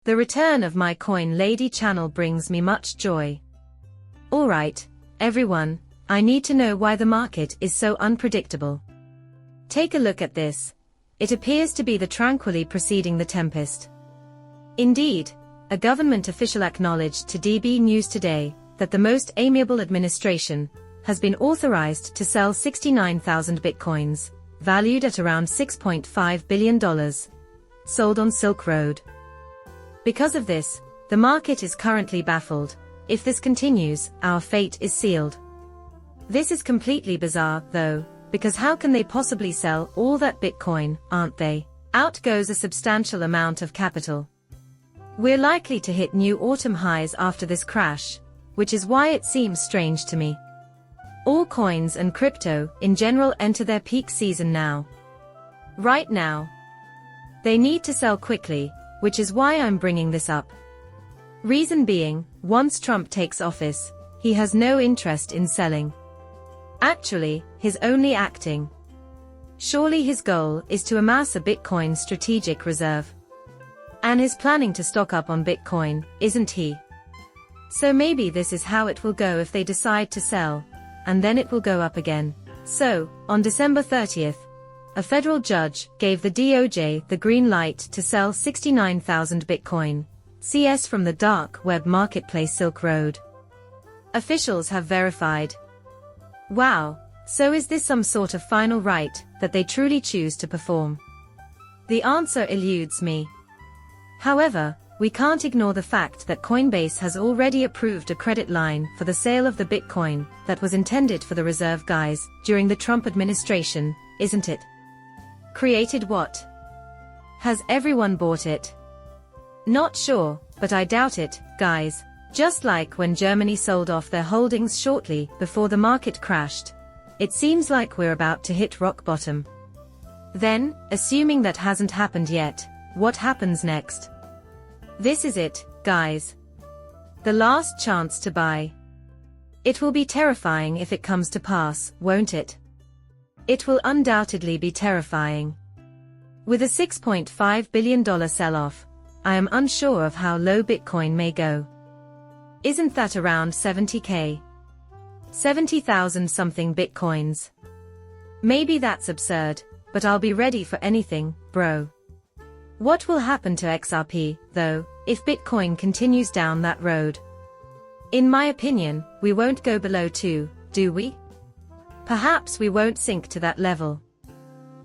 The return of my Coin Lady channel brings me much joy. Alright, everyone, I need to know why the market is so unpredictable. Take a look at this. It appears to be the tranquilly preceding the tempest. Indeed, a government official acknowledged to DB News today that the most amiable administration has been authorized to sell 69,000 bitcoins, valued at around $6.5 billion, sold on Silk Road. Because of this, the market is currently baffled. If this continues, our fate is sealed. This is completely bizarre, though, because how can they possibly sell all that Bitcoin, aren't they? Out goes a substantial amount of capital. We're likely to hit new autumn highs after this crash, which is why it seems strange to me. All coins and crypto, in general, enter their peak season now. Right now. They need to sell quickly, which is why I'm bringing this up. Reason being, once Trump takes office, he has no interest in selling. Actually, he's only acting. Surely his goal is to amass a Bitcoin strategic reserve. And is planning to stock up on Bitcoin, isn't he? So maybe this is how it will go if they decide to sell, and then it will go up again. So, on December 30th, a federal judge gave the DOJ the green light to sell 69,000 Bitcoin CS from the dark web marketplace Silk Road. Officials have verified. Wow, so is this some sort of final right that they truly choose to perform? The answer eludes me. However, we can't ignore the fact that Coinbase has already approved a credit line for the sale of the Bitcoin that was intended for the reserve guys during the Trump administration, isn't it? Created what? Has everyone bought it? Not sure, but I doubt it, guys. Just like when Germany sold off their holdings shortly before the market crashed. It seems like we're about to hit rock bottom. Then, assuming that hasn't happened yet, what happens next? This is it, guys. The last chance to buy. It will be terrifying if it comes to pass, won't it? It will undoubtedly be terrifying. With a $6.5 billion sell-off, I am unsure of how low Bitcoin may go. Isn't that around 70k? 70,000 something Bitcoins. Maybe that's absurd, but I'll be ready for anything, bro. What will happen to XRP, though, if Bitcoin continues down that road? In my opinion, we won't go below 2, do we? Perhaps we won't sink to that level.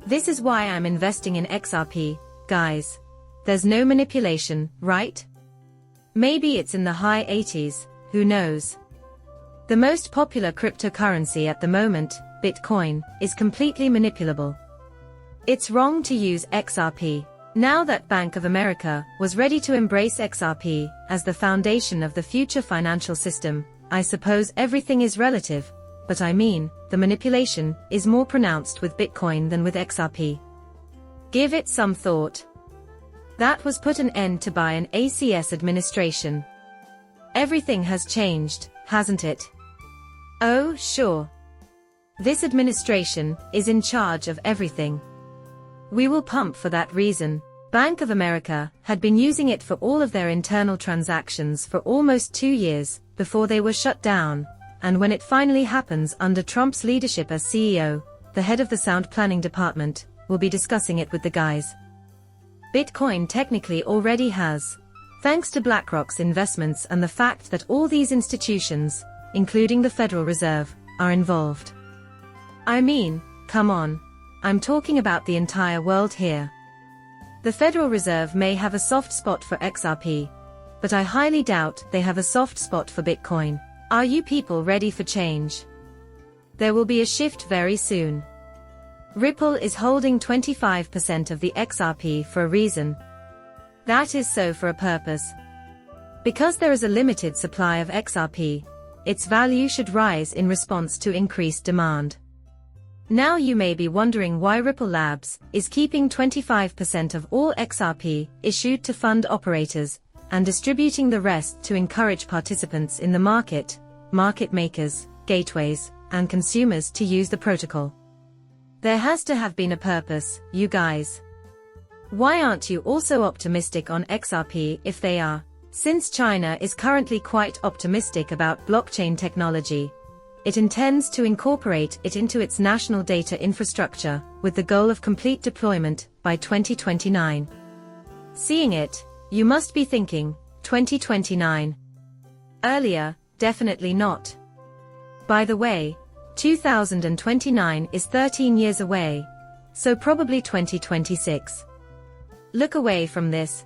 This is why I'm investing in XRP, guys. There's no manipulation, right? Maybe it's in the high 80s, who knows? The most popular cryptocurrency at the moment, Bitcoin, is completely manipulable. It's wrong to use XRP. Now that Bank of America was ready to embrace XRP as the foundation of the future financial system, I suppose everything is relative, but I mean, the manipulation is more pronounced with Bitcoin than with XRP. Give it some thought. That was put an end to by an ACS administration. Everything has changed, hasn't it? Oh, sure. This administration is in charge of everything. We will pump for that reason. Bank of America had been using it for all of their internal transactions for almost 2 years before they were shut down, and when it finally happens under Trump's leadership as CEO, the head of the sound planning department will be discussing it with the guys. Bitcoin technically already has, thanks to BlackRock's investments and the fact that all these institutions, including the Federal Reserve, are involved. I mean, come on. I'm talking about the entire world here. The Federal Reserve may have a soft spot for XRP, but I highly doubt they have a soft spot for Bitcoin. Are you people ready for change? There will be a shift very soon. Ripple is holding 25% of the XRP for a reason. That is so for a purpose. Because there is a limited supply of XRP, its value should rise in response to increased demand. Now you may be wondering why Ripple Labs is keeping 25% of all XRP issued to fund operators, and distributing the rest to encourage participants in the market makers, gateways, and consumers to use the protocol. There has to have been a purpose, you guys. Why aren't you also optimistic on XRP if they are? Since China is currently quite optimistic about blockchain technology, it intends to incorporate it into its national data infrastructure, with the goal of complete deployment by 2029. Seeing it, you must be thinking, 2029. Earlier, definitely not. By the way, 2029 is 13 years away, so probably 2026. Look away from this.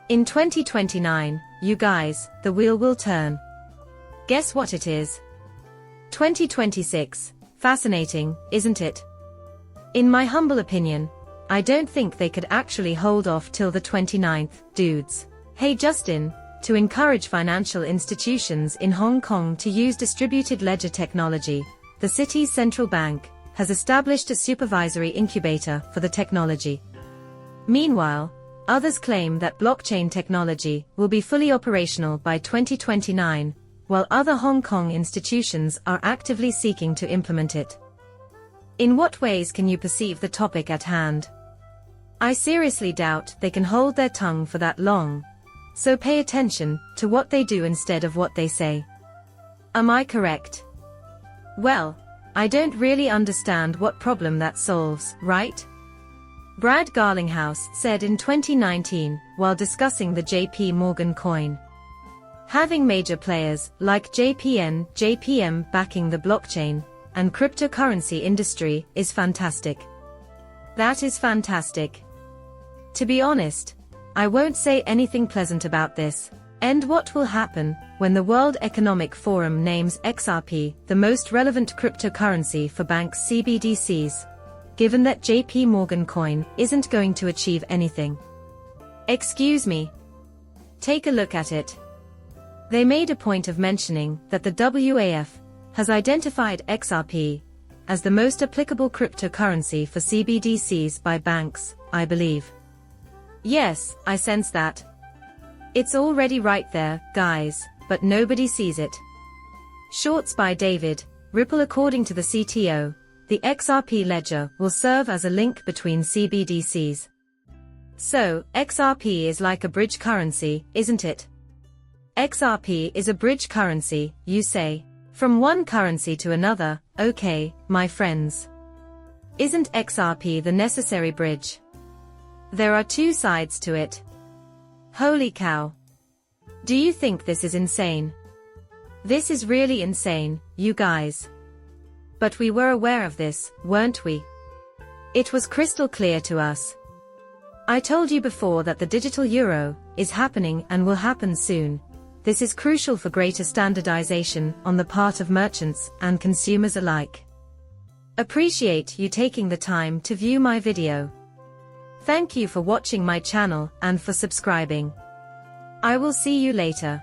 In 2029, you guys, the wheel will turn. Guess what it is? 2026. Fascinating, isn't it? In my humble opinion, I don't think they could actually hold off till the 29th, dudes. Hey Justin, to encourage financial institutions in Hong Kong to use distributed ledger technology, the city's central bank has established a supervisory incubator for the technology. Meanwhile, others claim that blockchain technology will be fully operational by 2029, while other Hong Kong institutions are actively seeking to implement it. In what ways can you perceive the topic at hand? I seriously doubt they can hold their tongue for that long, so pay attention to what they do instead of what they say. Am I correct? Well, I don't really understand what problem that solves, right? Brad Garlinghouse said in 2019 while discussing the JP Morgan coin. Having major players like JPM backing the blockchain and cryptocurrency industry is fantastic. That is fantastic. To be honest, I won't say anything pleasant about this. And what will happen when the World Economic Forum names XRP the most relevant cryptocurrency for banks' CBDCs, given that JP Morgan coin isn't going to achieve anything? Excuse me. Take a look at it. They made a point of mentioning that the WAF has identified XRP as the most applicable cryptocurrency for CBDCs by banks, I believe. Yes, I sense that. It's already right there, guys, but nobody sees it. Shorts by David, Ripple. According to the CTO, the XRP ledger will serve as a link between CBDCs. So, XRP is like a bridge currency, isn't it? XRP is a bridge currency, you say? From one currency to another, okay, my friends. Isn't XRP the necessary bridge? There are two sides to it. Holy cow. Do you think this is insane? This is really insane, you guys. But we were aware of this, weren't we? It was crystal clear to us. I told you before that the digital euro is happening and will happen soon. This is crucial for greater standardization on the part of merchants and consumers alike. Appreciate you taking the time to view my video. Thank you for watching my channel and for subscribing. I will see you later.